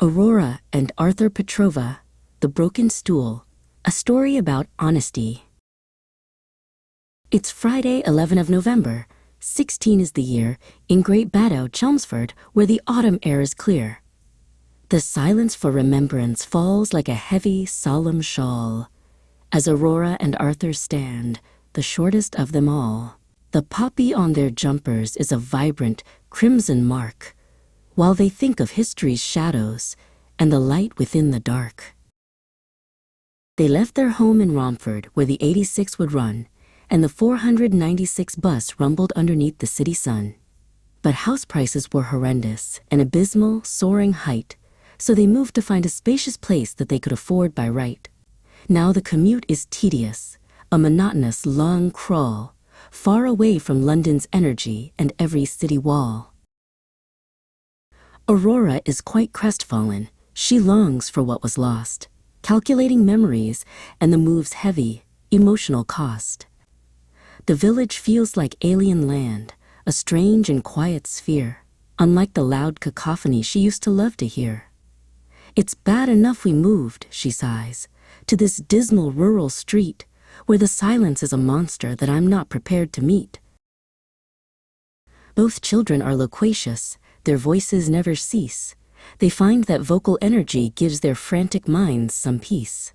Aurora and Arthur Petrova, The Broken Stool, a story about honesty. It's Friday, 11 of November, 16 is the year, in Great Baddow, Chelmsford, where the autumn air is clear. The silence for remembrance falls like a heavy, solemn shawl, as Aurora and Arthur stand, the shortest of them all. The poppy on their jumpers is a vibrant, crimson mark, while they think of history's shadows and the light within the dark. They left their home in Romford, where the 86 would run, and the 496 bus rumbled underneath the city sun. But house prices were horrendous, an abysmal, soaring height, so they moved to find a spacious place that they could afford by right. Now the commute is tedious, a monotonous long crawl, far away from London's energy and every city wall. Aurora is quite crestfallen. She longs for what was lost, calculating memories and the move's heavy, emotional cost. The village feels like alien land, a strange and quiet sphere, unlike the loud cacophony she used to love to hear. It's bad enough we moved, she sighs, to this dismal rural street, where the silence is a monster that I'm not prepared to meet. Both children are loquacious. Their voices never cease. They find that vocal energy gives their frantic minds some peace.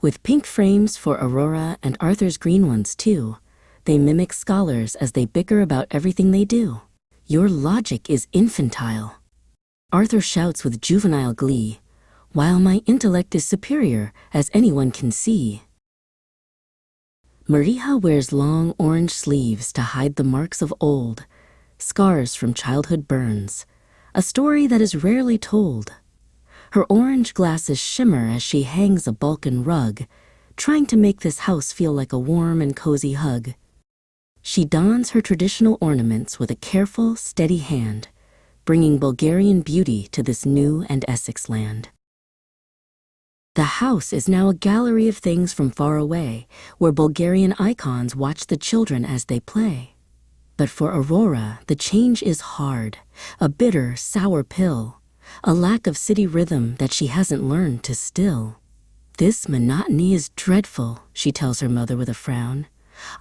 With pink frames for Aurora and Arthur's green ones too, they mimic scholars as they bicker about everything they do. Your logic is infantile, Arthur shouts with juvenile glee, while my intellect is superior, as anyone can see. Maria wears long orange sleeves to hide the marks of old, scars from childhood burns, a story that is rarely told. Her orange glasses shimmer as she hangs a Balkan rug, trying to make this house feel like a warm and cozy hug. She dons her traditional ornaments with a careful, steady hand, bringing Bulgarian beauty to this new and Essex land. The house is now a gallery of things from far away, where Bulgarian icons watch the children as they play. But for Aurora, the change is hard, a bitter, sour pill, a lack of city rhythm that she hasn't learned to still. This monotony is dreadful, she tells her mother with a frown.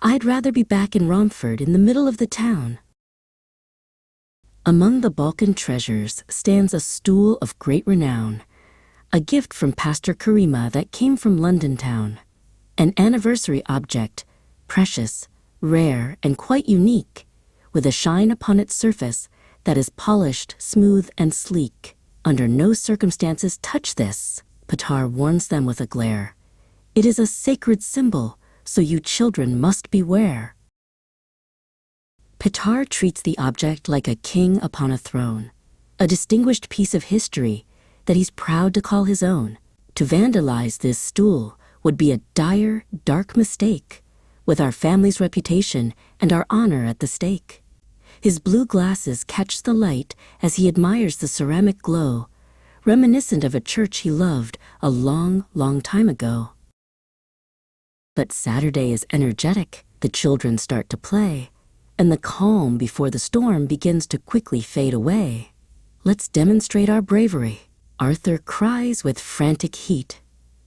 I'd rather be back in Romford in the middle of the town. Among the Balkan treasures stands a stool of great renown, a gift from Pastor Karima that came from London town. An anniversary object, precious, rare, and quite unique, with a shine upon its surface that is polished, smooth, and sleek. Under no circumstances touch this, Petar warns them with a glare. It is a sacred symbol, so you children must beware. Petar treats the object like a king upon a throne, a distinguished piece of history that he's proud to call his own. To vandalize this stool would be a dire, dark mistake, with our family's reputation and our honor at the stake. His blue glasses catch the light as he admires the ceramic glow, reminiscent of a church he loved a long, long time ago. But Saturday is energetic, the children start to play, and the calm before the storm begins to quickly fade away. Let's demonstrate our bravery, Arthur cries with frantic heat,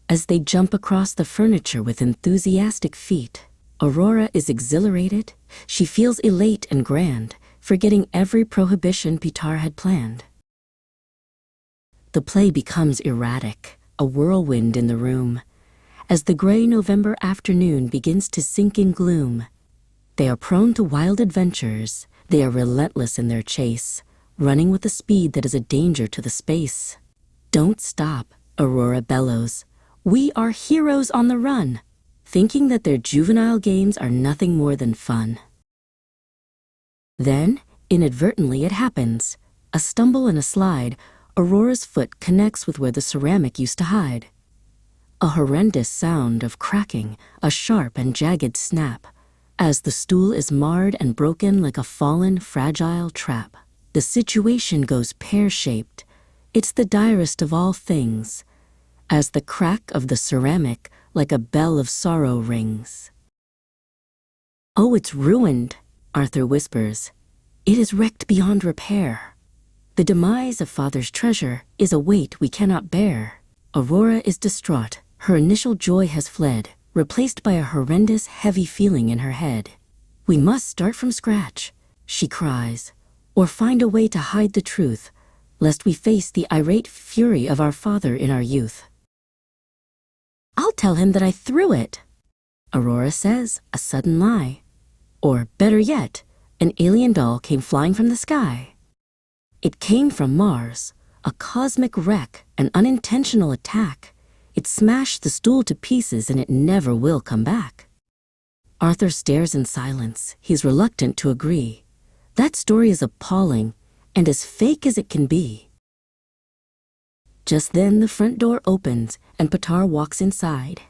as they jump across the furniture with enthusiastic feet. Aurora is exhilarated. She feels elate and grand, forgetting every prohibition Petar had planned. The play becomes erratic, a whirlwind in the room, as the gray November afternoon begins to sink in gloom. They are prone to wild adventures. They are relentless in their chase, running with a speed that is a danger to the space. Don't stop, Aurora bellows. We are heroes on the run, thinking that their juvenile games are nothing more than fun. Then, inadvertently it happens. A stumble and a slide, Aurora's foot connects with where the ceramic used to hide. A horrendous sound of cracking, a sharp and jagged snap, as the stool is marred and broken like a fallen, fragile trap. The situation goes pear-shaped. It's the direst of all things, as the crack of the ceramic like a bell of sorrow rings. Oh, it's ruined, Arthur whispers. It is wrecked beyond repair. The demise of father's treasure is a weight we cannot bear. Aurora is distraught. Her initial joy has fled, replaced by a horrendous, heavy feeling in her head. We must start from scratch, she cries, or find a way to hide the truth, lest we face the irate fury of our father in our youth. I'll tell him that I threw it, Aurora says, a sudden lie. Or, better yet, an alien doll came flying from the sky. It came from Mars, a cosmic wreck, an unintentional attack. It smashed the stool to pieces and it never will come back. Arthur stares in silence. He's reluctant to agree. That story is appalling and as fake as it can be. Just then the front door opens and Petar walks inside.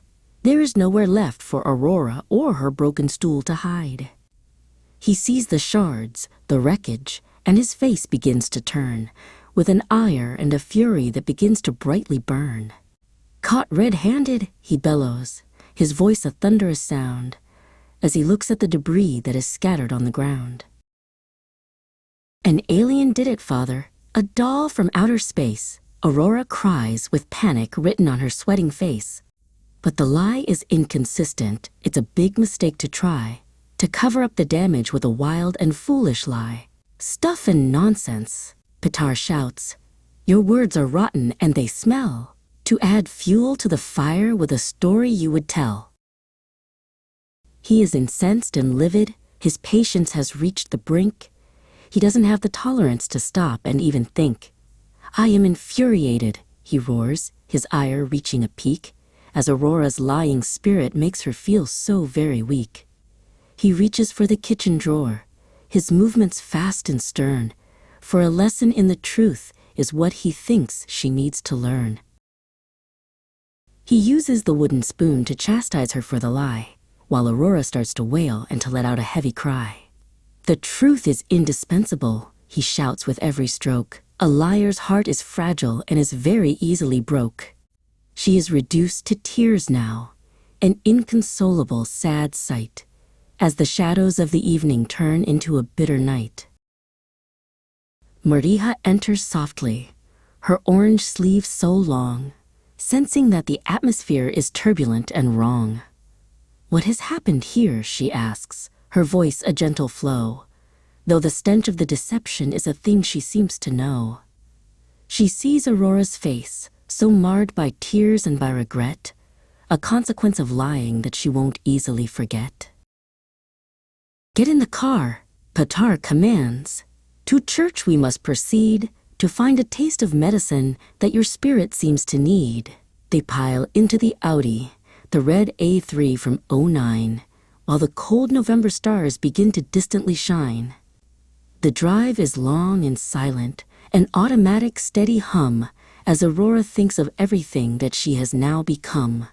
There is nowhere left for Aurora or her broken stool to hide. He sees the shards, the wreckage, and his face begins to turn, with an ire and a fury that begins to brightly burn. Caught red-handed, he bellows, his voice a thunderous sound, as he looks at the debris that is scattered on the ground. An alien did it, father, a doll from outer space, Aurora cries with panic written on her sweating face. But the lie is inconsistent. It's a big mistake to try, to cover up the damage with a wild and foolish lie. Stuff and nonsense, Petar shouts. Your words are rotten and they smell. To add fuel to the fire with a story you would tell. He is incensed and livid. His patience has reached the brink. He doesn't have the tolerance to stop and even think. I am infuriated, he roars, his ire reaching a peak, as Aurora's lying spirit makes her feel so very weak. He reaches for the kitchen drawer, his movements fast and stern, for a lesson in the truth is what he thinks she needs to learn. He uses the wooden spoon to chastise her for the lie, while Aurora starts to wail and to let out a heavy cry. The truth is indispensable, he shouts with every stroke. A liar's heart is fragile and is very easily broke. She is reduced to tears now, an inconsolable, sad sight, as the shadows of the evening turn into a bitter night. Marija enters softly, her orange sleeve so long, sensing that the atmosphere is turbulent and wrong. What has happened here, she asks, her voice a gentle flow, though the stench of the deception is a thing she seems to know. She sees Aurora's face, so marred by tears and by regret, a consequence of lying that she won't easily forget. Get in the car, Petar commands. To church we must proceed, to find a taste of medicine that your spirit seems to need. They pile into the Audi, the red A3 from '09, while the cold November stars begin to distantly shine. The drive is long and silent, an automatic steady hum, as Aurora thinks of everything that she has now become.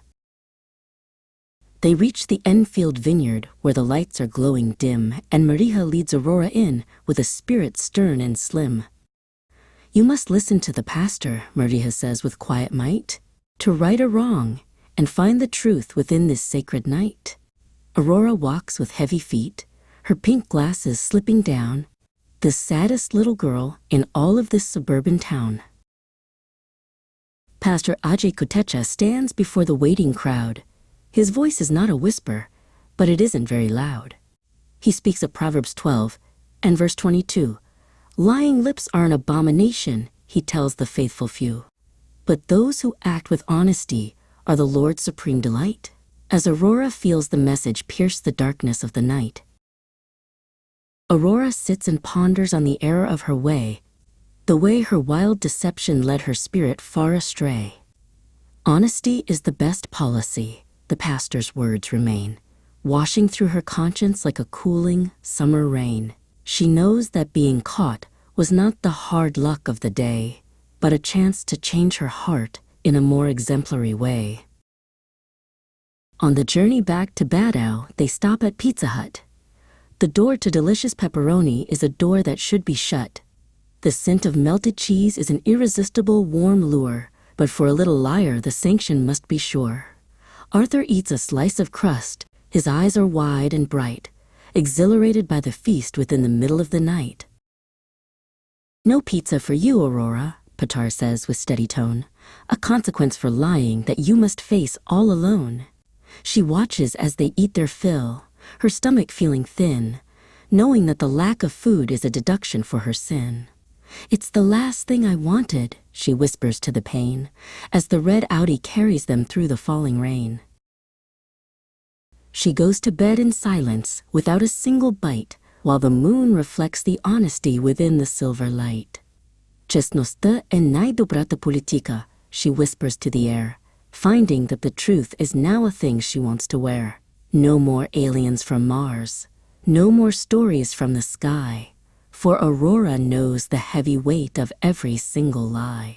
They reach the Enfield vineyard where the lights are glowing dim, and Marija leads Aurora in with a spirit stern and slim. You must listen to the pastor, Marija says with quiet might, to right a wrong and find the truth within this sacred night. Aurora walks with heavy feet, her pink glasses slipping down, the saddest little girl in all of this suburban town. Pastor Ajay Kotecha stands before the waiting crowd. His voice is not a whisper, but it isn't very loud. He speaks of Proverbs 12 and verse 22. Lying lips are an abomination, he tells the faithful few. But those who act with honesty are the Lord's supreme delight. As Aurora feels the message pierce the darkness of the night. Aurora sits and ponders on the error of her way, the way her wild deception led her spirit far astray. Honesty is the best policy, the pastor's words remain, washing through her conscience like a cooling summer rain. She knows that being caught was not the hard luck of the day, but a chance to change her heart in a more exemplary way. On the journey back to Badau, they stop at Pizza Hut. The door to delicious pepperoni is a door that should be shut. The scent of melted cheese is an irresistible warm lure, but for a little liar the sanction must be sure. Arthur eats a slice of crust, his eyes are wide and bright, exhilarated by the feast within the middle of the night. No pizza for you, Aurora, Petar says with steady tone. A consequence for lying that you must face all alone. She watches as they eat their fill, her stomach feeling thin, knowing that the lack of food is a deduction for her sin. It's the last thing I wanted, she whispers to the pain, as the red Audi carries them through the falling rain. She goes to bed in silence, without a single bite, while the moon reflects the honesty within the silver light. Честността е най-добрата политика, she whispers to the air, finding that the truth is now a thing she wants to wear. No more aliens from Mars, no more stories from the sky, for Aurora knows the heavy weight of every single lie.